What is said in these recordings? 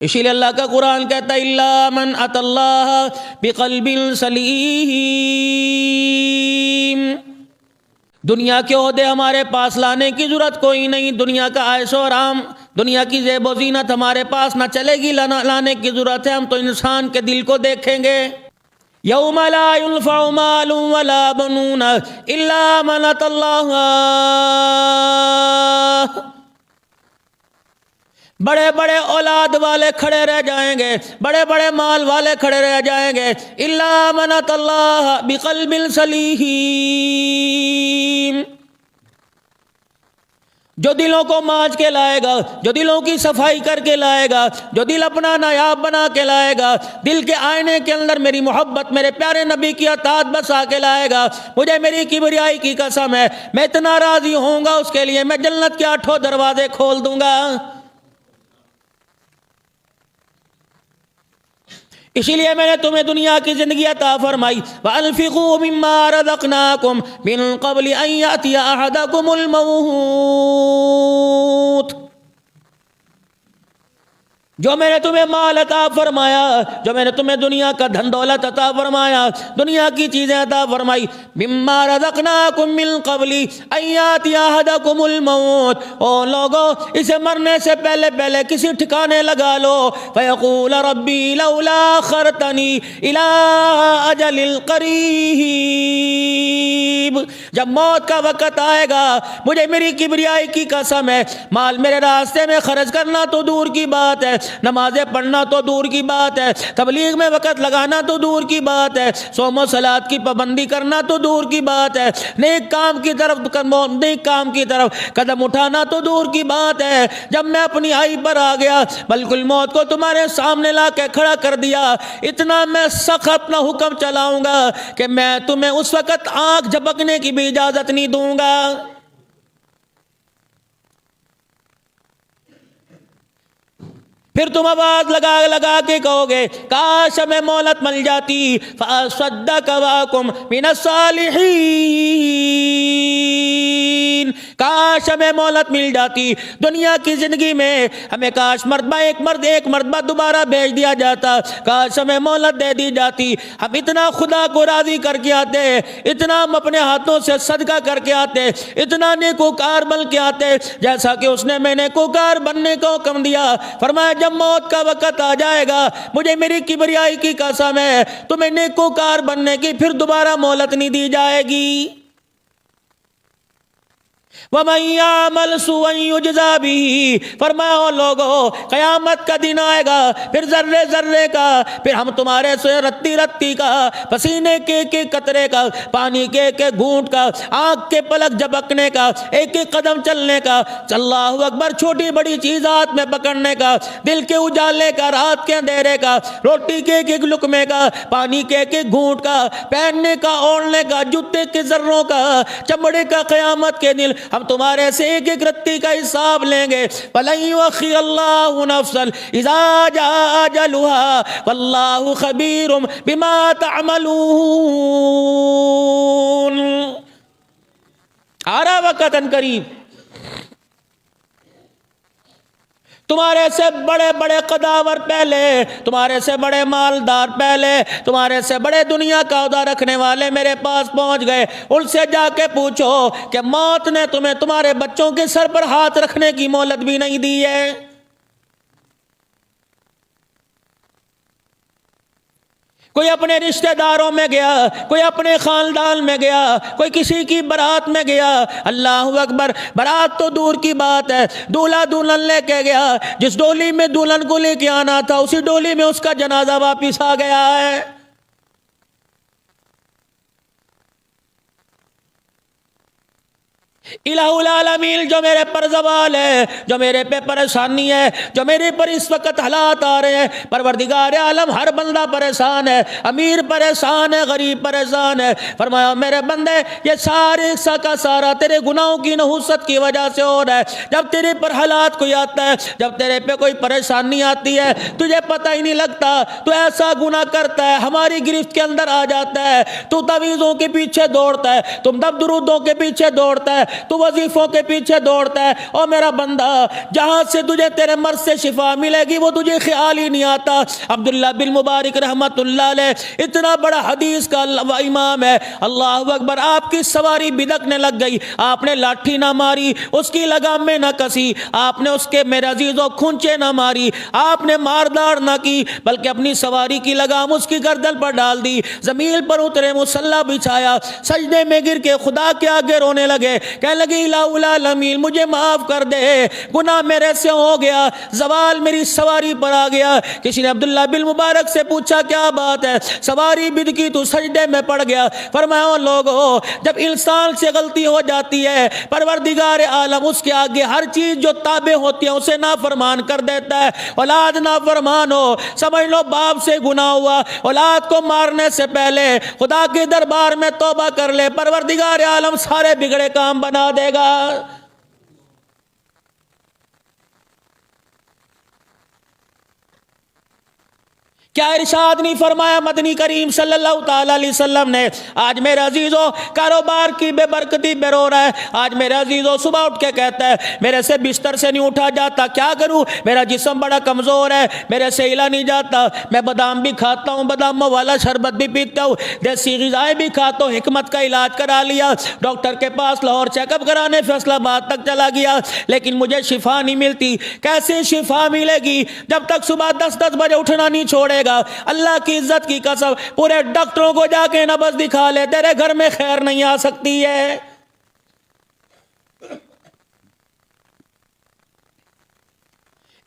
اسی لیے اللہ کا قرآن کہتا ہے الا من اتى اللہ بقلب سلیم۔ دنیا کے عہدے ہمارے پاس لانے کی ضرورت کوئی نہیں، دنیا کا عیش و آرام، دنیا کی زیب و زینت ہمارے پاس نہ چلے گی، لانے کی ضرورت ہے۔ ہم تو انسان کے دل کو دیکھیں گے۔ یوم لا ينفع مال ولا بنون الا من اتى اللہ، بڑے بڑے اولاد والے کھڑے رہ جائیں گے، بڑے بڑے مال والے کھڑے رہ جائیں گے، الا من اتى اللہ بقلب سلیم، جو دلوں کو مانج کے لائے گا، جو دلوں کی صفائی کر کے لائے گا، جو دل اپنا نایاب بنا کے لائے گا، دل کے آئینے کے اندر میری محبت، میرے پیارے نبی کی اطاعت بسا کے لائے گا۔ مجھے میری کبریائی کی قسم ہے، میں اتنا راضی ہوں گا اس کے لیے، میں جنت کے 8 دروازے کھول دوں گا۔ اسی لیے میں نے تمہیں دنیا کی زندگی عطا فرمائی، وَأَنفِقُوا مِمَّا رَزَقْنَاكُمْ مِن قَبْلِ أَن يَأْتِيَ أَحَدَكُمُ الْمَوْتُ، جو میں نے تمہیں مال عطا فرمایا، جو میں نے تمہیں دنیا کا دھن دولت عطا فرمایا، دنیا کی چیزیں عطا فرمائی، مما رزقناکم من قبل ان یاتی احدکم الموت، او لوگو اسے مرنے سے پہلے پہلے کسی ٹھکانے لگا لو، فیقول ربی لولا اخرتنی الی اجل قریب، جب موت کا وقت آئے گا مجھے میری کبریائی کی قسم ہے، مال میرے راستے میں خرچ کرنا تو دور کی بات ہے، نمازیں پڑھنا تو دور کی بات ہے، تبلیغ میں وقت لگانا تو دور کی بات ہے، صوم و صلاۃ کی پابندی کرنا تو دور کی بات ہے، نیک کام کی طرف قدم اٹھانا تو دور کی بات ہے۔ جب میں اپنی آئی پر آ گیا، بالکل موت کو تمہارے سامنے لا کے کھڑا کر دیا، اتنا میں سخت اپنا حکم چلاؤں گا کہ میں تمہیں اس وقت آنکھ جھپکنے کی بھی اجازت نہیں دوں گا۔ پھر تم آواز لگا کے کہو گے کاش ہمیں مہلت مل جاتی، فَأَصَدَّقَ وَأَكُن مِّنَ الصَّالِحِينَ، کاش ہمیں مہلت مل جاتی دنیا کی زندگی میں، ہمیں کاش ایک مرتبہ دوبارہ بھیج دیا جاتا، کاش ہمیں مہلت دے دی جاتی، ہم اتنا خدا کو راضی کر کے آتے، اتنا ہم اپنے ہاتھوں سے صدقہ کر کے آتے، اتنا نیکوکار بن کے آتے جیسا کہ اس نے میں نیکوکار بننے کا حکم دیا۔ فرمایا جب موت کا وقت آ جائے گا مجھے میری کبریائی کی قسم ہے تمہیں نیکوکار بننے کی پھر دوبارہ مہلت نہیں دی جائے گی۔ وَمَن يَعْمَلْ سُوءًا يُجْزَ بِهِ، فرمایا لوگو قیامت کا دن آئے گا، پھر ذرے ذرے کا، پھر ہم تمہارے سے رتی رتی کا، پسینے کے قطرے کا، پانی کے گھونٹ کا، آنکھ کے پلک جھپکنے کا، ایک قدم چلنے کا، اللہ اکبر، چھوٹی بڑی چیز ہاتھ میں پکڑنے کا، دل کے اجالے کا، رات کے اندھیرے کا، روٹی کے ایک لقمے کا، پانی کے ایک گھونٹ کا، پہننے کا، اوڑھنے کا، جوتے کے ذروں کا، چمڑے کا، قیامت کے دن ہم تمہارے سے ایک رتی کا حساب لیں گے۔ وَلَن يُؤَخِّرَ اللَّهُ نَفْسًا إِذَا جَاءَ أَجَلُهَا وَاللَّهُ خَبِيرٌ بِمَا تَعْمَلُونَ، آ رہا وقت ان قریب، تمہارے سے بڑے بڑے قداور پہلے، تمہارے سے بڑے مالدار پہلے، تمہارے سے بڑے دنیا کا عہدہ رکھنے والے میرے پاس پہنچ گئے، ان سے جا کے پوچھو کہ موت نے تمہیں تمہارے بچوں کے سر پر ہاتھ رکھنے کی مہلت بھی نہیں دی ہے۔ کوئی اپنے رشتہ داروں میں گیا، کوئی اپنے خاندان میں گیا، کوئی کسی کی برات میں گیا، اللہ اکبر، برات تو دور کی بات ہے، دولہا دلہن لے کے گیا، جس ڈولی میں دلہن کو لے کے آنا تھا اسی ڈولی میں اس کا جنازہ واپس آ گیا ہے۔ الہ العالمین جو میرے پر زوال ہے، جو میرے پہ پریشانی ہے، جو میرے پر اس وقت حالات آ رہے ہیں، پروردگار عالم ہر بندہ پریشان ہے، امیر پریشان ہے، غریب پریشان ہے، فرمایا میرے بندے یہ سارے کا سارا تیرے گناہوں کی نحوست کی وجہ سے ہو رہا ہے۔ جب تیرے پر حالات کوئی آتا ہے، جب تیرے پہ کوئی پریشانی آتی ہے، تجھے پتہ ہی نہیں لگتا، تو ایسا گناہ کرتا ہے ہماری گرفت کے اندر آ جاتا ہے، تو تعویذوں کے پیچھے دوڑتا ہے، تم دب درودوں کے پیچھے دوڑتا ہے، تو وظیفوں کے پیچھے دوڑتا ہے، اور میرا بندہ جہاں سے تجھے تیرے مرض سے شفا ملے گی وہ تجھے خیال ہی نہیں آتا۔ عبداللہ بن مبارک رحمت اللہ علیہ اتنا بڑا حدیث کا امام ہے، اللہ اکبر، آپ کی سواری بدکنے لگ گئی، آپ نے لاٹھی نہ ماری، اس کی لگام میں نہ کسی، آپ نے اس کے میرے عزیزوں کھنچے نہ ماری، آپ نے ماردار نہ کی، بلکہ اپنی سواری کی لگام اس کی گردن پر ڈال دی، زمین پر اترے، مصلی بچھایا، سجدے میں گر کے خدا کے آگے رونے لگے، کہنے لگے الہ العالمین مجھے معاف کر دے، گناہ میرے سے ہو گیا، زوال میری سواری پر آ گیا۔ کسی نے عبداللہ بن مبارک سے پوچھا کیا بات ہے؟ سواری بدکی تو سجدے میں پڑ گیا۔ فرمایا لوگو، جب انسان سے غلطی ہو جاتی ہے پروردگار عالم اس کے آگے ہر چیز جو تابع ہوتی ہے اسے نافرمان کر دیتا ہے۔ اولاد نافرمان ہو، سمجھ لو باپ سے گناہ ہوا، اولاد کو مارنے سے پہلے خدا کے دربار میں توبہ کر لے، پروردگار عالم سارے بگڑے کام بنا دے گا۔ کیا ارشاد نہیں فرمایا مدنی کریم صلی اللہ تعالی علیہ وسلم نے؟ آج میرے عزیزوں کاروبار کی بے برکتی بے رو رہا ہے، آج میرے عزیزوں صبح اٹھ کے کہتا ہے میرے سے بستر سے نہیں اٹھا جاتا، کیا کروں، میرا جسم بڑا کمزور ہے، میرے سے ہلا نہیں جاتا، میں بادام بھی کھاتا ہوں، باداموں والا شربت بھی پیتا ہوں، دیسی غذائیں بھی کھاتا ہوں، حکمت کا علاج کرا لیا، ڈاکٹر کے پاس لاہور چیک اپ کرانے فیصلہ آباد تک چلا گیا، لیکن مجھے شفا نہیں ملتی۔ کیسے شفا ملے گی جب تک صبح 10 بجے اٹھنا نہیں چھوڑے گا؟ اللہ کی عزت کی قسم پورے ڈاکٹروں کو جا کے نبض دکھا لے، تیرے گھر میں خیر نہیں آ سکتی ہے۔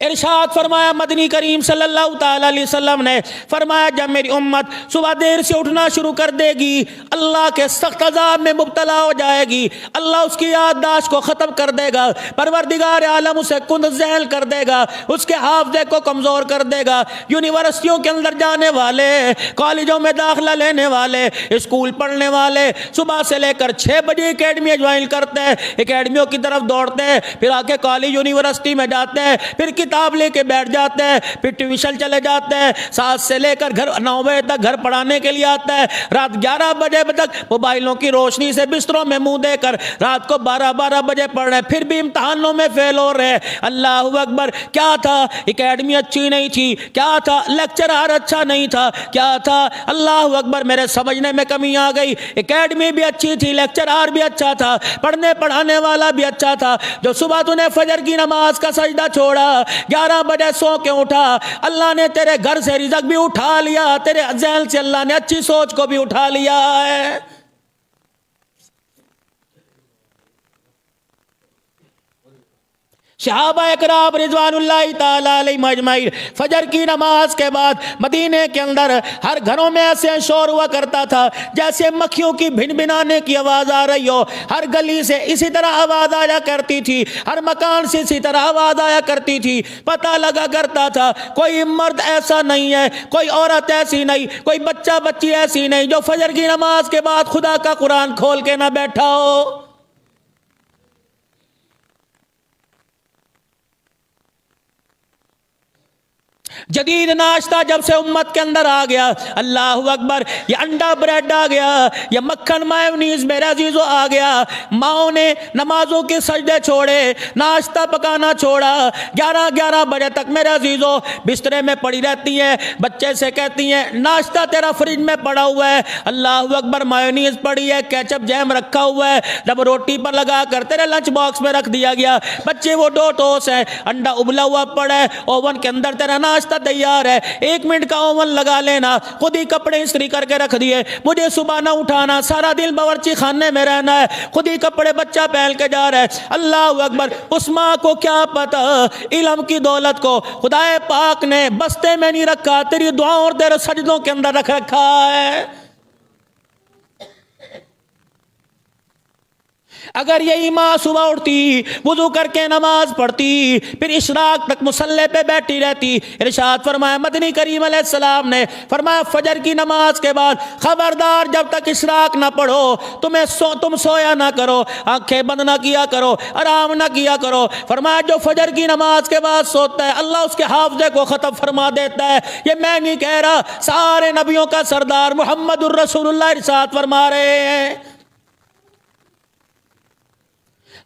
ارشاد فرمایا مدنی کریم صلی اللہ تعالی علیہ وسلم نے، فرمایا جب میری امت صبح دیر سے اٹھنا شروع کر دے گی اللہ کے سخت عذاب میں مبتلا ہو جائے گی، اللہ اس کی یادداشت کو ختم کر دے گا، پروردگار عالم اسے کند ذہن کر دے گا، اس کے حافظے کو کمزور کر دے گا۔ یونیورسٹیوں کے اندر جانے والے، کالجوں میں داخلہ لینے والے، اسکول پڑھنے والے صبح سے لے کر 6 بجے اکیڈمی جوائن کرتے ہیں، اکیڈمیوں کی طرف دوڑتے ہیں، پھر آ کے کالج یونیورسٹی میں جاتے ہیں، پھر کتاب لے کے بیٹھ جاتے ہیں، پھر ٹیوشن چلے جاتے ہیں، 7 سے لے کر 9 بجے تک گھر پڑھانے کے لیے آتا ہے، رات 11 بجے تک موبائلوں کی روشنی سے بستروں میں منہ دے کر رات کو 12 بجے پڑھ رہے ہیں، پھر بھی امتحانوں میں فیل ہو رہے ہیں۔ اللہ اکبر، کیا تھا؟ اکیڈمی اچھی نہیں تھی، کیا تھا؟ لیکچرار اچھا نہیں تھا، کیا تھا؟ اللہ اکبر، میرے سمجھنے میں کمی آ گئی، اکیڈمی بھی اچھی تھی، لیکچرار بھی اچھا تھا، پڑھنے پڑھانے والا بھی اچھا تھا، جو صبح تو نے فجر کی نماز کا سجدہ چھوڑا، 11 بجے سو کے اٹھا، اللہ نے تیرے گھر سے رزق بھی اٹھا لیا، تیرے ذہن سے اللہ نے اچھی سوچ کو بھی اٹھا لیا ہے۔ صحابہ اکرام رضوان اللہ تعالی علیہم اجمعین فجر کی نماز کے بعد مدینے کے اندر ہر گھروں میں ایسے شور ہوا کرتا تھا جیسے مکھیوں کی بھن بھنانے کی آواز آ رہی ہو، ہر گلی سے اسی طرح آواز آیا کرتی تھی، ہر مکان سے اسی طرح آواز آیا کرتی تھی، پتہ لگا کرتا تھا کوئی مرد ایسا نہیں ہے، کوئی عورت ایسی نہیں، کوئی بچہ بچی ایسی نہیں جو فجر کی نماز کے بعد خدا کا قرآن کھول کے نہ بیٹھا ہو۔ جدید ناشتہ جب سے امت کے اندر آ گیا، اللہ اکبر، یہ انڈا بریڈ آ گیا، یہ مکھن مایونیز میرے عزیزوں آ گیا، ماؤں نے نمازوں کے سجدے چھوڑے، ناشتہ پکانا چھوڑا، 11 بجے تک میرے عزیزوں بسترے میں پڑی رہتی ہیں، بچے سے کہتی ہیں ناشتہ تیرا فریج میں پڑا ہوا ہے، اللہ اکبر، مایونیز پڑی ہے، کیچپ جیم رکھا ہوا ہے، جب روٹی پر لگا کر تیرے لنچ باکس میں رکھ دیا گیا، بچے وہ 2 ٹوس ہیں، انڈا ابلا ہوا پڑا ہے، اوون کے اندر تیرا ناشتہ تیار ہے، 1 منٹ کا اوون لگا لینا، خود ہی کپڑے استری کر کے رکھ دیے، مجھے صبح نہ اٹھانا، سارا دن باورچی خانے میں رہنا ہے، خود ہی کپڑے بچہ پہن کے جا رہا ہے۔ اللہ اکبر، اس ماں کو کیا پتا علم کی دولت کو خدا پاک نے بستے میں نہیں رکھا، تیری دعاؤں اور تیرے سجدوں کے اندر رکھ رکھا ہے۔ اگر یہی ماں صبح اٹھتی، وضو کر کے نماز پڑھتی، پھر اشراق تک مصلی پہ بیٹھی رہتی، ارشاد فرمایا مدنی کریم علیہ السلام نے، فرمایا فجر کی نماز کے بعد خبردار جب تک اشراق نہ پڑھو تم سویا نہ کرو، آنکھیں بند نہ کیا کرو، آرام نہ کیا کرو، فرمایا جو فجر کی نماز کے بعد سوتا ہے اللہ اس کے حافظے کو ختم فرما دیتا ہے۔ یہ میں نہیں کہہ رہا، سارے نبیوں کا سردار محمد الرسول اللہ ارشاد فرما رہے ہیں۔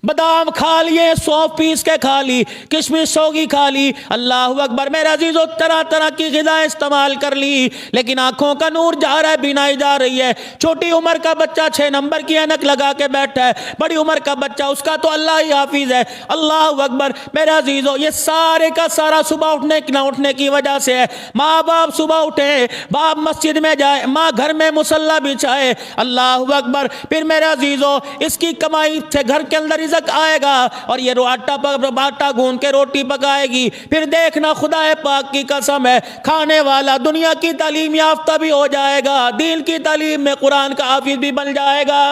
بادام کھا لیے، سونف پیس کے کھا لی، کشمش سوگی کھا لی، اللہ اکبر میرے عزیزو، طرح طرح کی غذائیں استعمال کر لی، لیکن آنکھوں کا نور جا رہا ہے، بینائی جا رہی ہے۔ چھوٹی عمر کا بچہ 6 نمبر کی اینک لگا کے بیٹھا ہے، بڑی عمر کا بچہ اس کا تو اللہ ہی حافظ ہے۔ اللہ اکبر میرے عزیزو، یہ سارے کا سارا صبح اٹھنے نہ اٹھنے کی وجہ سے ہے۔ ماں باپ صبح اٹھے، باپ مسجد میں جائے، ماں گھر میں مصلی بچھائے، اللہ اکبر، پھر میرے عزیزو اس کی کمائی سے گھر کے اندر رزق آئے گا، اور یہ آٹا گون کے روٹی پکائے گی، پھر دیکھنا خدا پاک کی قسم ہے، کھانے والا دنیا کی تعلیم یافتہ بھی ہو جائے گا، دین کی تعلیم میں قرآن کا حافظ بھی بن جائے گا۔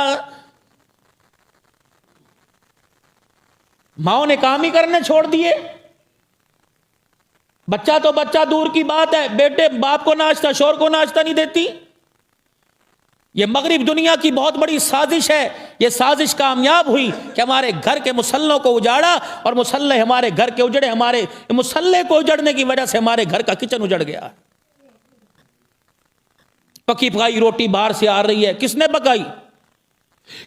ماؤں نے کام ہی کرنے چھوڑ دیے۔ بچہ تو بچہ دور کی بات ہے، بیٹے باپ کو ناشتہ، شوہر کو ناشتہ نہیں دیتی۔ یہ مغرب دنیا کی بہت بڑی سازش ہے۔ یہ سازش کامیاب ہوئی کہ ہمارے گھر کے مسلوں کو اجاڑا، اور مسلح ہمارے گھر کے اجڑے، ہمارے مسلح کو اجڑنے کی وجہ سے ہمارے گھر کا کچن اجڑ گیا۔ پکی پکائی روٹی باہر سے آ رہی ہے، کس نے پکائی؟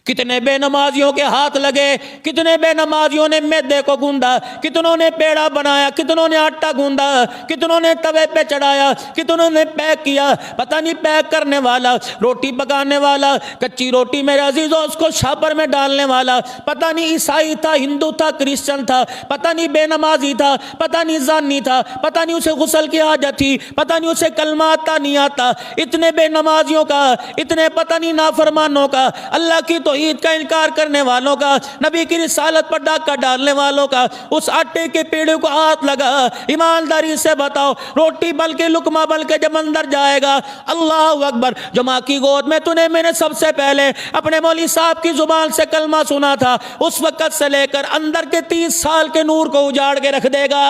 کتنے بے نمازیوں کے ہاتھ لگے، کتنے بے نمازیوں نے میدے کو گوندا، کتنوں نے پیڑا بنایا، کتنوں نے آٹا گوندا، کتنوں نے توے پہ چڑھایا، کتنوں نے پیک کیا۔ پتہ نہیں پیک کرنے والا، روٹی پکانے والا، کچی روٹی میرے عزیزوں اس کو شاپر میں ڈالنے والا، پتہ نہیں عیسائی تھا، ہندو تھا، کرسچن تھا، پتہ نہیں بے نمازی تھا، پتہ نہیں زانی تھا، پتہ نہیں اسے غسل کی حاجت تھی، پتہ نہیں اسے کلمہ آتا نہیں آتا۔ اتنے بے نمازیوں کا، اتنے پتہ نہیں نافرمانوں کا، اللہ کی توحید کا انکار کرنے والوں کا، نبی کی رسالت پر ڈاکہ ڈالنے والوں کا، اس آٹے کے پیڑے کو ہاتھ لگا۔ ایمانداری سے بتاؤ، روٹی بلکہ لقمہ بلکہ جب اندر جائے گا، اللہ اکبر، جو ماں کی گود میں میں نے سب سے پہلے اپنے مولوی صاحب کی زبان سے کلمہ سنا تھا، اس وقت سے لے کر اندر کے 30 سال کے نور کو اجاڑ کے رکھ دے گا۔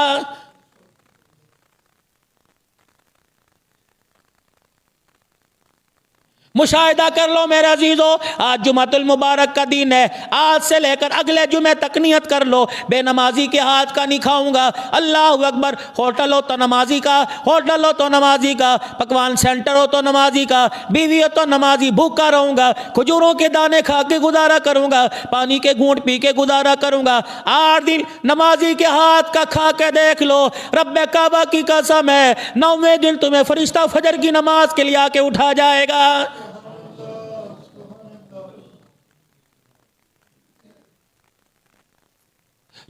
مشاہدہ کر لو میرے عزیزو، آج جمعۃ المبارک کا دن ہے، آج سے لے کر اگلے جمعے تک نیت کر لو، بے نمازی کے ہاتھ کا نہیں کھاؤں گا۔ اللہ اکبر، ہوٹل ہو تو نمازی کا، ہوٹل ہو تو نمازی کا، پکوان سینٹر ہو تو نمازی کا، بیوی ہو تو نمازی، بھوکا رہوں گا، کھجوروں کے دانے کھا کے گزارا کروں گا، پانی کے گھونٹ پی کے گزارا کروں گا۔ 8 دن نمازی کے ہاتھ کا کھا کے دیکھ لو، رب کعبہ کی قسم ہے، 9ویں دن تمہیں فرشتہ فجر کی نماز کے لیے آ کے اٹھا جائے گا۔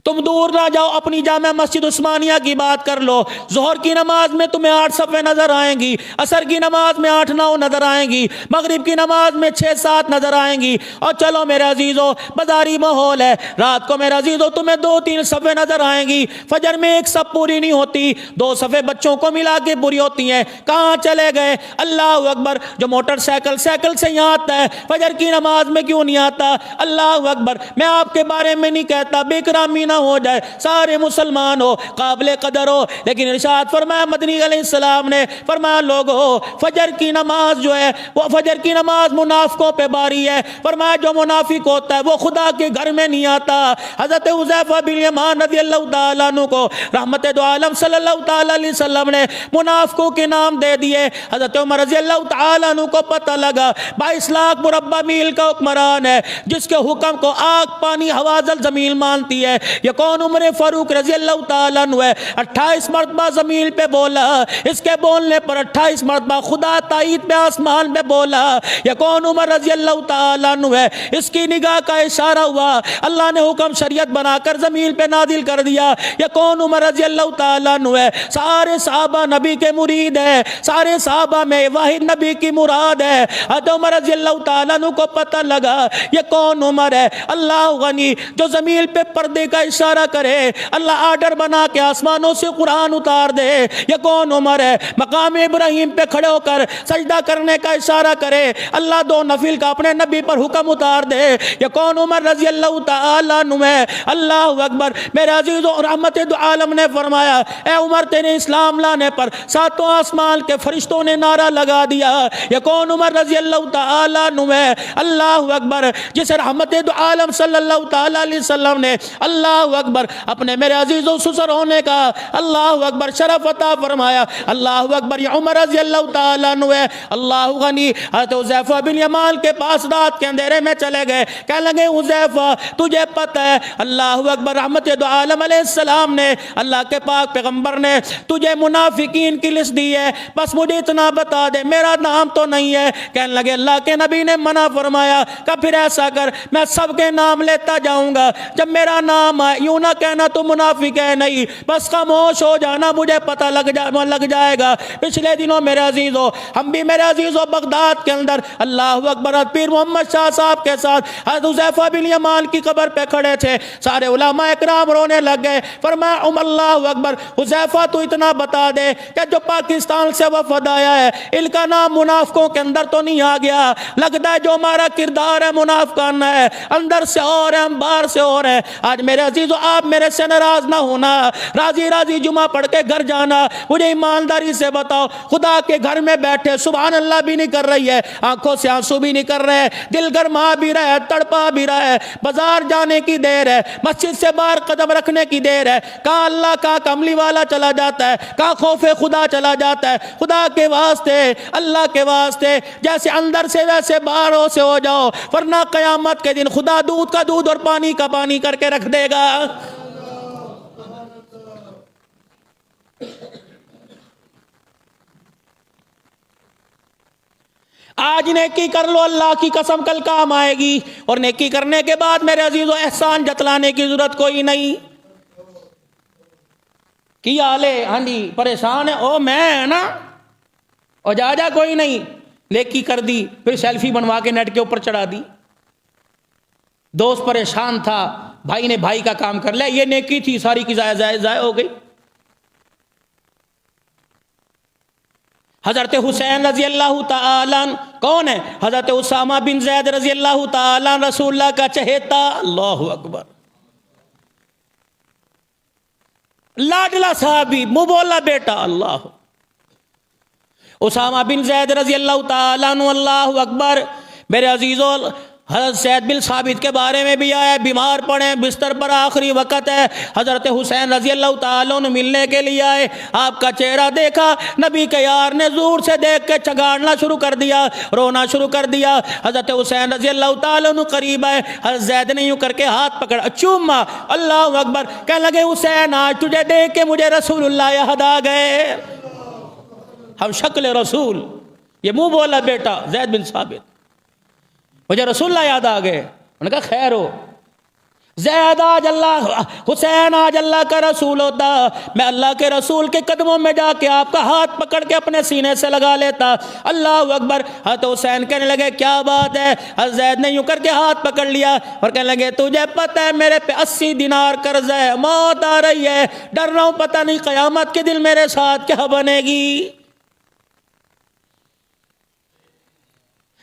تم دور نہ جاؤ، اپنی جامع مسجد عثمانیہ کی بات کر لو، ظہر کی نماز میں تمہیں 8 صفیں نظر آئیں گی، عصر کی نماز میں 8-9 نظر آئیں گی، مغرب کی نماز میں 6-7 نظر آئیں گی۔ اور چلو میرے عزیزو، بازاری ماحول ہے، رات کو میرے عزیزو تمہیں 2-3 صفیں نظر آئیں گی، فجر میں 1 صف پوری نہیں ہوتی، 2 صفیں بچوں کو ملا کے پوری ہوتی ہیں۔ کہاں چلے گئے؟ اللہ اکبر، جو موٹر سائیکل سے یہاں آتا ہے، فجر کی نماز میں کیوں نہیں آتا؟ اللہ اکبر، میں آپ کے بارے میں نہیں کہتا بے اکرامی نہ ہو جائے، سارے مسلمان ہو، قابل قدر ہو، لیکن ارشاد فرمایا مدنی علیہ السلام نے، فرمایا لوگو، فجر کی نماز جو ہے وہ فجر کی نماز منافقوں پہ باری ہے۔ فرمایا جو منافق ہوتا ہے وہ خدا کے گھر میں نہیں آتا۔ حضرت حذیفہ بن یمان رضی اللہ تعالیٰ عنہ کو رحمت دو عالم صلی اللہ تعالیٰ علیہ وسلم نے منافقوں کے نام دے دیے۔ حضرت عمر رضی اللہ تعالیٰ عنہ کو پتہ لگا 22 لاکھ مربع میل کا حکمران ہے، جس کے حکم کو آگ پانی ہوا زمین مانتی ہے۔ یہ کون؟ عمر فاروق رضی اللہ تعالیٰ عنہ ہے۔ 28 مرتبہ زمین پہ بولا، اس کے بولنے پر 28 مرتبہ خدا تائید پہ آسمان پہ بولا۔ یہ کون؟ عمر رضی اللہ تعالیٰ عنہ ہے۔ اس کی نگاہ کا اشارہ ہوا، اللہ نے حکم شریعت بنا کر زمین پہ نازل کر دیا۔ یہ کون؟ عمر رضی اللہ تعالیٰ عنہ ہے۔ سارے صحابہ نبی کے مرید ہیں، سارے صحابہ میں واحد نبی کی مراد ہے۔ حضرت عمر رضی اللہ تعالیٰ عنہ کو پتہ لگا یہ کون عمر ہے؟ اللہ غنی، جو زمین پہ پردے کا اشارہ کرے، اللہ آرڈر بنا کے آسمانوں سے قرآن اتار دے۔ یہ کون عمر ہے؟ مقام ابراہیم پہ کھڑے ہو کر سجدہ کرنے کا اشارہ کرے، اللہ 2 نفل کا اپنے نبی پر حکم اتار دے۔ یہ کون عمر رضی اللہ تعالیٰ عنہ ہے؟ اللہ اکبر، میرے عزیزوں، رحمت دو عالم نے فرمایا اے عمر، تیرے اسلام لانے پر 7 آسمان کے فرشتوں نے نعرہ لگا دیا۔ یہ کون عمر رضی اللہ تعالیٰ عنہ ہے؟ اللہ اکبر، جسے رحمت دو عالم صلی اللہ تعالیٰ علیہ وسلم نے اللہ اللہ اکبر اپنے میرے عزیز و سسر ہونے کا اللہ اکبر شرف عطا فرمایا. اللہ اکبر. یہ عمر رضی اللہ تعالیٰ عنہ ہے اللہ غنی حضرت حذیفہ بن یمان کے پاس رات کے اندھیرے میں چلے گئے. کہنے لگے حذیفہ تجھے پتہ ہے اللہ اکبر رحمت دو عالم علیہ السلام نے اللہ کے پاک پیغمبر نے تجھے منافقین کی لسٹ دی ہے, بس مجھے اتنا بتا دے میرا نام تو نہیں ہے. کہنے لگے اللہ کے نبی نے منع فرمایا کہ پھر ایسا کر میں سب کے نام لیتا جاؤں گا, جب میرا نام آئے یوں نہ کہنا تو منافق ہے نہیں, بس خاموش ہو جانا مجھے پتہ لگ جائے گا. پچھلے دنوں میرے عزیزو ہم بھی میرے عزیزو بغداد کے اندر اللہ اکبر پیر محمد شاہ صاحب کے ساتھ حضرت حذیفہ بن یمان کی قبر پہ کھڑے تھے. سارے علماء اکرام رونے لگ گئے. فرمایا اللہ اکبر حذیفہ تو اتنا بتا دے کہ جو پاکستان سے وفد آیا ہے ان کا نام منافقوں کے اندر تو نہیں آ گیا, لگتا ہے جو ہمارا کردار ہے منافقانہ ہے, اندر سے اور ہے ہم باہر سے اور ہیں. آج میرے عزیزو آپ میرے سے ناراض نہ ہونا, راضی راضی جمعہ پڑھ کے گھر جانا. مجھے ایمانداری سے بتاؤ خدا کے گھر میں بیٹھے سبحان اللہ بھی نہیں کر رہی ہے, آنکھوں سے آنسو بھی نہیں کر رہے, دل گرما بھی رہا ہے, تڑپا بھی رہا ہے, بازار جانے کی دیر ہے, مسجد سے باہر قدم رکھنے کی دیر ہے, کہاں اللہ کا کملی والا چلا جاتا ہے, کہاں خوف خدا چلا جاتا ہے. خدا کے واسطے اللہ کے واسطے جیسے اندر سے ویسے باہروں سے ہو جاؤ, ورنہ قیامت کے دن خدا دودھ کا دودھ اور پانی کا پانی کر کے رکھ دے گا. آج نیکی کر لو اللہ کی قسم کل کام آئے گی, اور نیکی کرنے کے بعد میرے عزیزو احسان جتلانے کی ضرورت کوئی نہیں. کیا لے ہاں جی پریشان ہے او میں ہے نا, اور جا کوئی نہیں, نیکی کر دی پھر سیلفی بنوا کے نیٹ کے اوپر چڑھا دی. دوست پریشان تھا, بھائی نے بھائی کا کام کر لیا, یہ نیکی تھی ساری کی ضائع ہو گئی. حضرت حسین رضی اللہ تعالیٰ کون ہے؟ حضرت اسامہ بن زید رضی اللہ تعالیٰ رسول اللہ کا چہیتا. اللہ اکبر, لاڈلا صحابی منہ بولا بیٹا. اللہ اسامہ بن زید رضی اللہ تعالیٰ عنہ. اللہ اکبر. میرے عزیزو حضرت زید بن ثابت کے بارے میں بھی آیا, بیمار پڑے بستر پر آخری وقت ہے, حضرت حسین رضی اللہ تعالیٰ عنہ ملنے کے لیے آئے, آپ کا چہرہ دیکھا, نبی کے یار نے زور سے دیکھ کے چگاڑنا شروع کر دیا, رونا شروع کر دیا. حضرت حسین رضی اللہ تعالیٰ عنہ قریب آئے, حضرت زید نے یوں کر کے ہاتھ پکڑا چوما. اللہ اکبر. کہنے لگے حسین آج تجھے دیکھ کے مجھے رسول اللہ یاد آ گئے, ہم شکل رسول. یہ منہ بولا بیٹا زید بن ثابت, مجھے رسول اللہ یاد آ گئے. انہوں نے کہا خیر ہو, زید آج اللہ حسین آج اللہ کا رسول ہوتا میں اللہ کے رسول کے قدموں میں جا کے آپ کا ہاتھ پکڑ کے اپنے سینے سے لگا لیتا. اللہ اکبر. حضرت حسین کہنے لگے کیا بات ہے؟ حضرت زید نے یوں کر کے ہاتھ پکڑ لیا اور کہنے لگے تجھے پتہ ہے میرے پہ 80 دینار قرض ہے, موت آ رہی ہے, ڈر رہا ہوں پتہ نہیں قیامت کے دن میرے ساتھ کیا بنے گی.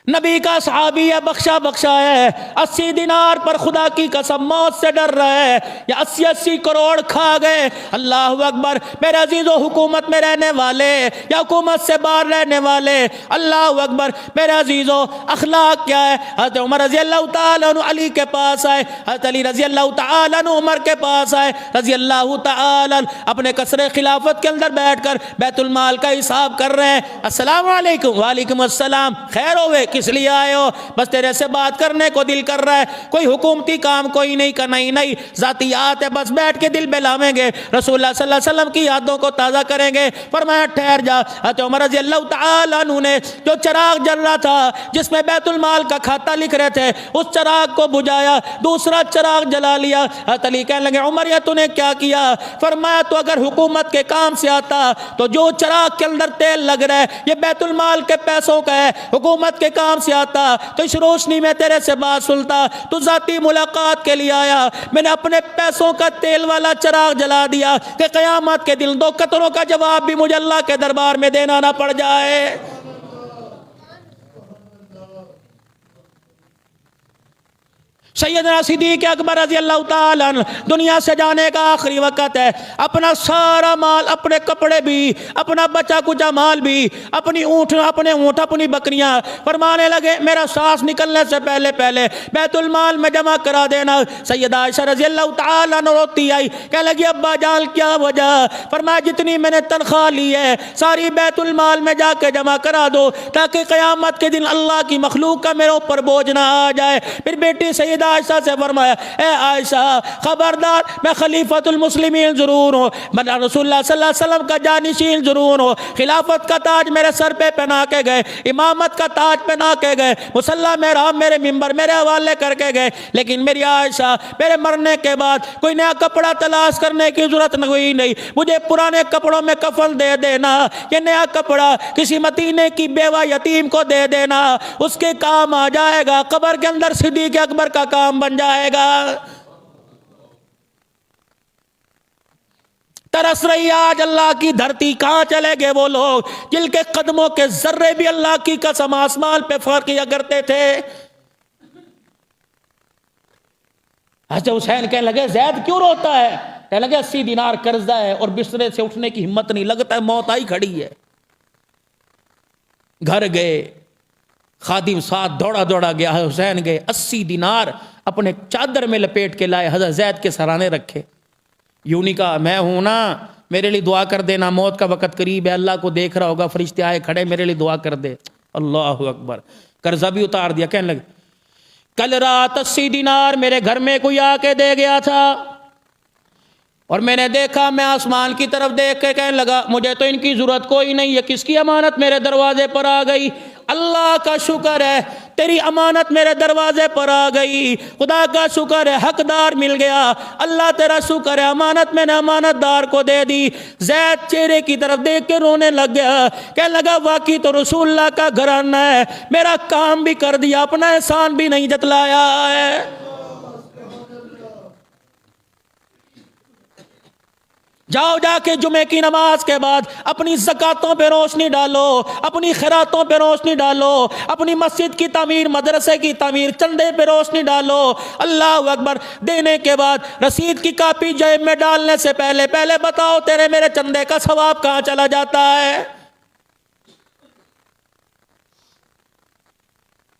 نبی کا صحابی ہے, بخشا ہے, 80 دینار پر خدا کی قسم موت سے ڈر رہا ہے, یا 80 کروڑ کھا گئے. اللہ اکبر. میرے عزیزو حکومت میں رہنے والے یا حکومت سے باہر رہنے والے, اللہ اکبر. میرے عزیزو اخلاق کیا ہے؟ حضرت عمر رضی اللہ تعالیٰ عنہ علی کے پاس آئے, حضرت علی رضی اللہ تعالیٰ عنہ عمر کے پاس آئے رضی اللہ تعالیٰ عنہ, اپنے قصر خلافت کے اندر بیٹھ کر بیت المال کا حساب کر رہے ہیں. السلام علیکم. وعلیکم السلام. خیر ہوئے, کس لیے آئے ہو؟ بس تیرے سے بات کرنے کو دل کر رہا ہے, کوئی حکومتی کام کوئی نہیں کرنا ہی نہیں, ذاتیات ہے, بس بیٹھ کے دل بہلاویں گے, رسول اللہ صلی اللہ علیہ وسلم کی یادوں کو تازہ کریں گے. فرمایا ٹھہر جا. حضرت عمر رضی اللہ تعالیٰ عنہ نے جو چراغ جل رہا تھا جس میں بیت المال کا کھاتا لکھ رہے تھے اس چراغ کو بجھایا, دوسرا چراغ جلا لیا. حضرت علی کہنے لگے عمر یہ تو نے کیا کیا؟ فرمایا تو اگر حکومت کے کام سے آتا تو جو چراغ کے اندر تیل لگ رہا ہے یہ بیت المال کے پیسوں کا ہے, حکومت کے کام سے آتا تو اس روشنی میں تیرے سے بات سنتا. تو ذاتی ملاقات کے لیے آیا, میں نے اپنے پیسوں کا تیل والا چراغ جلا دیا کہ قیامت کے دن 2 قطروں کا جواب بھی مجھے اللہ کے دربار میں دینا نہ پڑ جائے. سیدنا صدیق اکبر رضی اللہ تعالیٰ عنہ دنیا سے جانے کا آخری وقت ہے، اپنا سارا مال، اپنے کپڑے بھی، اپنا بچا کچا مال بھی، اپنے اونٹ، اپنی بکریاں، فرمانے لگے میرا سانس نکلنے سے پہلے پہلے بیت المال میں جمع کرا دینا۔ سیدہ عائشہ رضی اللہ تعالیٰ عنہ روتی آئی، کہنے لگی ابا جان کیا وجہ؟ فرمایا جتنی میں نے تنخواہ لی ہے ساری بیت المال میں جا کے جمع کرا دو تاکہ قیامت کے دن اللہ کی مخلوق کا میرے اوپر بوجھ نہ آ جائے۔ پھر بیٹی سیدہ عائشہ سے فرمایا اے عائشہ خبردار، میں خلیفۃ المسلمین ضرور ہوں، میں رسول اللہ صلی اللہ علیہ وسلم کا جانشین ضرور ہوں، خلافت کا تاج میرے سر پہ پہنا کے گئے، امامت کا تاج پہنا کے گئے، مصلی محراب میرے ممبر میرے حوالے کر کے گئے، لیکن میری عائشہ میرے مرنے کے بعد کوئی نیا کپڑا تلاش کرنے کی ضرورت ہوئی نہیں، مجھے پرانے کپڑوں میں کفن دے دینا، یہ نیا کپڑا کسی مدینے کی بیوہ یتیم کو دے دینا، اس کے کام آ جائے گا، قبر کے اندر صدیق اکبر کا کام بن جائے گا۔ ترس رہی آج اللہ کی دھرتی، کہاں چلے گئے وہ لوگ جن کے قدموں کے ذرے بھی اللہ کی قسم آسمان پہ فرق کیا کرتے تھے۔ حسن حسین کہنے لگے زید کیوں روتا ہے؟ کہنے لگے 80 دینار قرضہ ہے اور بسترے سے اٹھنے کی ہمت نہیں، لگتا ہے موت آئی کھڑی ہے۔ گھر گئے، خادم ساتھ دوڑا دوڑا گیا، حسین گئے 80 دینار اپنے چادر میں لپیٹ کے لائے، حضرت زید کے سرانے رکھے، یوں نہیں کہا میں ہوں نا میرے لیے دعا کر دینا، موت کا وقت قریب ہے، اللہ کو دیکھ رہا ہوگا، فرشتے آئے کھڑے میرے لیے دعا کر دے، اللہ اکبر، قرضہ بھی اتار دیا۔ کہنے لگے کل رات 80 دینار میرے گھر میں کوئی آ کے دے گیا تھا اور میں نے دیکھا، میں آسمان کی طرف دیکھ کے کہنے لگا مجھے تو ان کی ضرورت کوئی نہیں ہے، کس کی امانت میرے دروازے پر آ گئی؟ اللہ کا شکر ہے تیری امانت میرے دروازے پر آ گئی، خدا کا شکر ہے حقدار مل گیا، اللہ تیرا شکر ہے امانت میں نے امانت دار کو دے دی۔ زید چہرے کی طرف دیکھ کے رونے لگ گیا، کہنے لگا واقعی تو رسول اللہ کا گھرانہ ہے، میرا کام بھی کر دیا، اپنا احسان بھی نہیں جتلایا ہے۔ جاؤ جا کے جمعے کی نماز کے بعد اپنی زکاتوں پہ روشنی ڈالو، اپنی خیراتوں پہ روشنی ڈالو، اپنی مسجد کی تعمیر، مدرسے کی تعمیر، چندے پہ روشنی ڈالو، اللہ اکبر۔ دینے کے بعد رسید کی کاپی جیب میں ڈالنے سے پہلے پہلے بتاؤ تیرے میرے چندے کا ثواب کہاں چلا جاتا ہے؟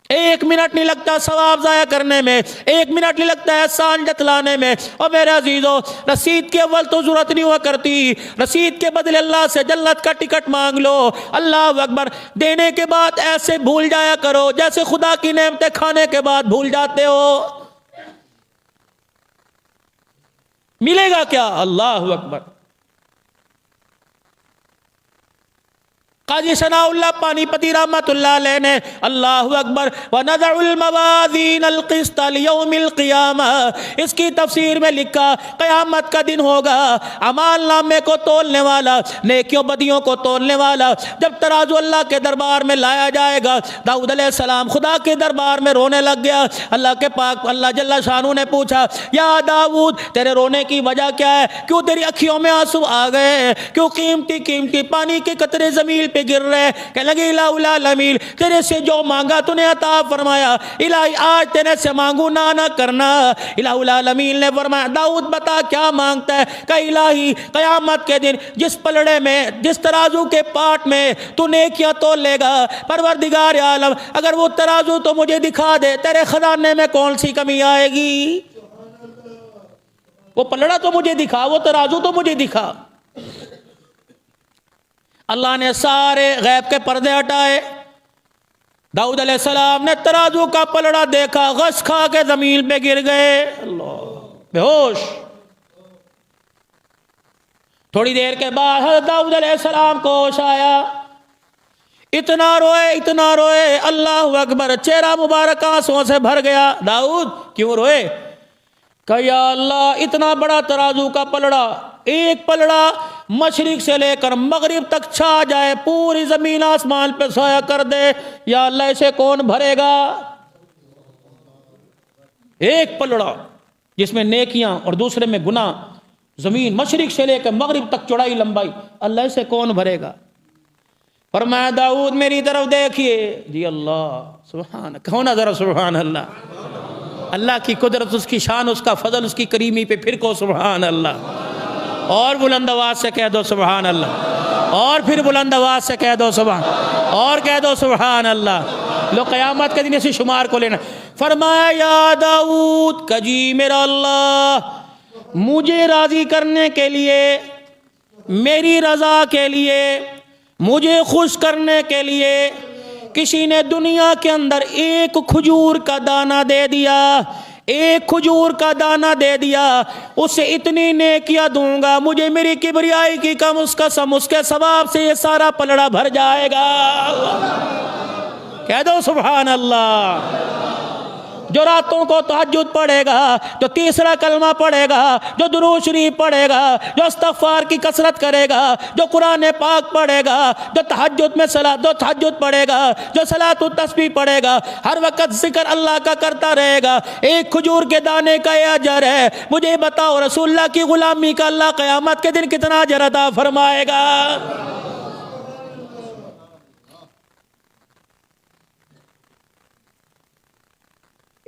1 منٹ نہیں لگتا ثواب ضائع کرنے میں، 1 منٹ نہیں لگتا احسان جتلانے میں۔ اور میرے عزیزو رسید کے اول تو ضرورت نہیں ہوا کرتی، رسید کے بدلے اللہ سے جنت کا ٹکٹ مانگ لو، اللہ اکبر۔ دینے کے بعد ایسے بھول جایا کرو جیسے خدا کی نعمتیں کھانے کے بعد بھول جاتے ہو، ملے گا کیا؟ اللہ اکبر۔ قاضی ثناء اللہ پانی پتی رحمت اللہ علیہ نے اللہ اکبر وَنَضَعُ الْمَوَازِينَ الْقِسْطَ لِيَوْمِ الْقِيَامَةِ اس کی تفسیر میں لکھا قیامت کا دن ہوگا، اعمال نامے کو تولنے والا، نیکیوں بدیوں کو تولنے والا جب ترازو اللہ کے دربار میں لایا جائے گا۔ داؤد علیہ السلام خدا کے دربار میں رونے لگ گیا، اللہ کے پاک اللہ جل شانہ نے پوچھا یا داؤد تیرے رونے کی وجہ کیا ہے؟ کیوں تیری اکھیوں میں آنسو آ گئے؟ کیوں قیمتی پانی کے قطرے زمین پہ گر رہے؟ کہنے لگے الہ العالمین تیرے سے جو مانگا تو نے عطا فرمایا، الہی آج تیرے سے مانگو نہ کرنا۔ الہ العالمین نے فرمایا داؤد بتا کیا مانگتا ہے؟ کہ الہی قیامت کے دن جس پلڑے میں، جس ترازو کے پاٹ میں تو نیکیاں تول لے گا، پروردگار عالم اگر وہ ترازو تو مجھے دکھا دے، تیرے خزانے میں کون سی کمی آئے گی؟ وہ پلڑا تو مجھے دکھا، وہ ترازو تو مجھے دکھا۔ اللہ نے سارے غیب کے پردے ہٹائے، داؤد علیہ السلام نے ترازو کا پلڑا دیکھا، غش کھا کے زمین پہ گر گئے، اللہ بے ہوش۔ تھوڑی دیر کے بعد حضرت داؤد علیہ السلام کو ہوش آیا، اتنا روئے اللہ اکبر، چہرہ مبارک آنسوؤں سے بھر گیا۔ داؤد کیوں روئے؟ کہ یا اللہ اتنا بڑا ترازو کا پلڑا، ایک پلڑا مشرق سے لے کر مغرب تک چھا جائے، پوری زمین آسمان پہ سایہ کر دے، یا اللہ اسے کون بھرے گا؟ ایک پلڑا جس میں نیکیاں اور دوسرے میں گناہ، زمین مشرق سے لے کر مغرب تک چوڑائی لمبائی، اللہ اسے کون بھرے گا؟ فرمایا داؤد میری طرف دیکھیے، جی اللہ سبحان، کہو نا ذرا سبحان اللہ۔ اللہ کی قدرت، اس کی شان، اس کا فضل، اس کی کریمی پہ پھر کو سبحان اللہ، اور بلند آواز سے کہہ دو سبحان اللہ، اور پھر بلند آواز سے کہہ دو سبحان، اور کہہ دو سبحان اللہ۔ لو قیامت کے دن اسی شمار کو لینا۔ فرمایا یا داؤد کہ جی میرا اللہ مجھے راضی کرنے کے لیے، میری رضا کے لیے، مجھے خوش کرنے کے لیے کسی نے دنیا کے اندر ایک کھجور کا دانہ دے دیا، ایک کھجور کا دانہ دے دیا، اسے اتنی نیکیاں دوں گا، مجھے میری کبریائی کی کم اس کا سم، اس کے ثواب سے یہ سارا پلڑا بھر جائے گا۔ کہہ دو سبحان اللہ۔ جو راتوں کو تہجد پڑھے گا، جو تیسرا کلمہ پڑھے گا، جو درود شریف پڑھے گا، جو استغفار کی کثرت کرے گا، جو قرآن پاک پڑھے گا، جو تہجد میں جو تہجد پڑھے گا، جو صلاۃ التسبیح پڑھے گا، ہر وقت ذکر اللہ کا کرتا رہے گا، ایک کھجور کے دانے کا یہ اجر ہے۔ مجھے بتاؤ رسول اللہ کی غلامی کا اللہ قیامت کے دن کتنا اجر عطا فرمائے گا؟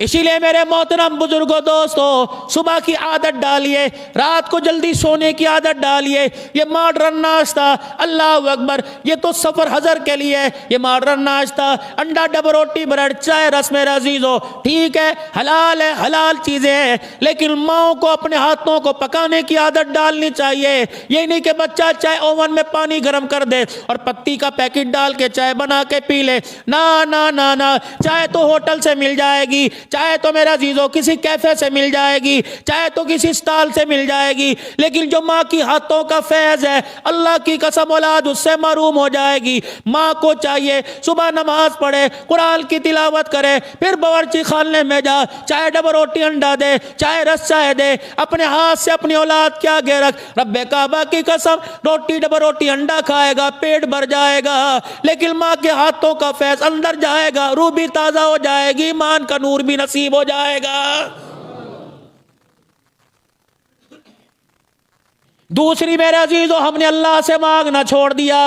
اسی لیے میرے محترم بزرگوں دوستو، صبح کی عادت ڈالیے، رات کو جلدی سونے کی عادت ڈالیے۔ یہ ماڈرن ناشتہ، اللہ اکبر، یہ تو سفر حضر کے لیے یہ ماڈرن ناشتہ، انڈا ڈبل روٹی بریڈ چائے رس میرے عزیزو، ٹھیک ہے حلال چیزیں ہیں، لیکن ماؤں کو اپنے ہاتھوں کو پکانے کی عادت ڈالنی چاہیے۔ یہ نہیں کہ بچہ چائے اوون میں پانی گرم کر دے اور پتی کا پیکٹ ڈال کے چائے بنا کے پی لے، نا نا نا نا، چائے تو ہوٹل سے مل جائے گی، چاہے تو میرا عزیزو کسی کیفے سے مل جائے گی، چاہے تو کسی اسٹال سے مل جائے گی، لیکن جو ماں کی ہاتھوں کا فیض ہے، اللہ کی قسم اولاد اس سے محروم ہو جائے گی۔ ماں کو چاہیے صبح نماز پڑھے، قرآن کی تلاوت کرے، پھر باورچی خانے میں جا، چاہے ڈبل روٹی انڈا دے، چاہے رس چائے دے، اپنے ہاتھ سے اپنی اولاد کے آگے رکھ۔ رب کعبہ کی قسم روٹی ڈبل روٹی انڈا کھائے گا، پیٹ بھر جائے گا، لیکن ماں کے ہاتھوں کا فیض اندر جائے گا، روح بھی تازہ ہو جائے گی، ایمان کا نور بھی نصیب ہو جائے گا۔ دوسری میرے عزیزو، ہم نے اللہ سے مانگنا چھوڑ دیا،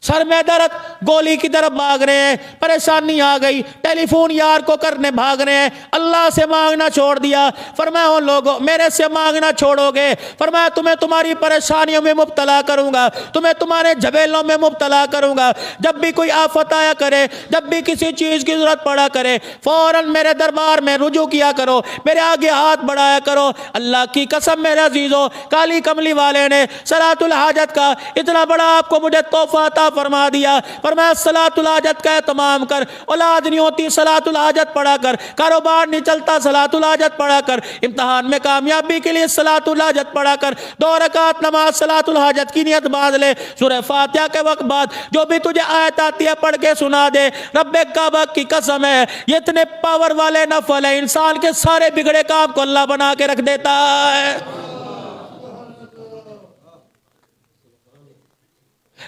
سر میں درد، گولی کی طرف بھاگ رہے ہیں، پریشانی آ گئی، ٹیلی فون یار کو کرنے بھاگ رہے ہیں، اللہ سے مانگنا چھوڑ دیا۔ فرمایا ان لوگوں میرے سے مانگنا چھوڑو گے، فرمایا تمہیں تمہاری پریشانیوں میں مبتلا کروں گا، تمہیں تمہارے جھمیلوں میں مبتلا کروں گا۔ جب بھی کوئی آفت آیا کرے، جب بھی کسی چیز کی ضرورت پڑا کرے، فوراً میرے دربار میں رجوع کیا کرو، میرے آگے ہاتھ بڑھایا کرو۔ اللہ کی قسم میرے عزیزو، کالی کملی والے نے صلاۃ الحاجت کا اتنا بڑا آپ کو مجھے تحفہ عطا فرما دیا، فرمایا صلاۃ الحاجت کا اہتمام کر، اولاد نہیں ہوتی صلاۃ الحاجت پڑھا کر، کاروبار نہیں چلتا صلاۃ الحاجت پڑھا کر، امتحان میں کامیابی کے لیے صلاۃ الحاجت پڑھا کر، 2 رکعت نماز صلاۃ الحاجت کی نیت باندھ لے، سورہ فاتحہ کے وقت بعد جو بھی تجھے آیت آتی ہے پڑھ کے سنا دے۔ رب کعبہ کی قسم ہے یہ اتنے پاور والے نفل ہے، انسان کے سارے بگڑے کام کو اللہ بنا کے رکھ دیتا ہے۔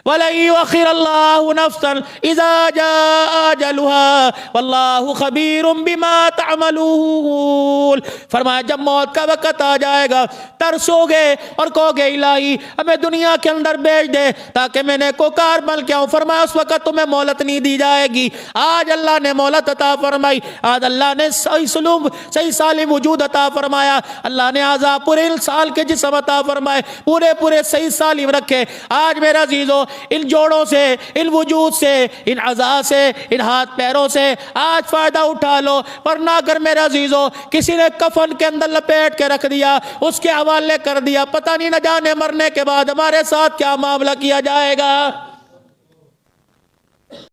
وَلَن يُؤَخِّرَ اللَّهُ نَفْسًا إِذَا جَاءَ أَجَلُهَا وَاللَّهُ خَبِيرٌ بِمَا تَعْمَلُونَ۔ فرمایا جب موت کا وقت آ جائے گا ترسو گے اور کہو گے الہی ہمیں دنیا کے اندر بھیج دے تاکہ میں نیکوکار بن کے آؤں۔ فرمایا اس وقت تمہیں مہلت نہیں دی جائے گی، آج اللہ نے مہلت عطا فرمائی، آج اللہ نے صحیح سلوک، صحیح سالم وجود عطا فرمایا، اللہ نے اعضاء پورے سال کے جسم عطا فرمائے، پورے صحیح سالم رکھے۔ آج میرا عزیزو ان جوڑوں سے، ان وجود سے، ان اعضاء سے، ان ہاتھ پیروں سے آج فائدہ اٹھا لو، ورنہ اگر میرے عزیزو کسی نے کفن کے اندر لپیٹ کے رکھ دیا، اس کے حوالے کر دیا، پتہ نہیں نہ جانے مرنے کے بعد ہمارے ساتھ کیا معاملہ کیا جائے گا۔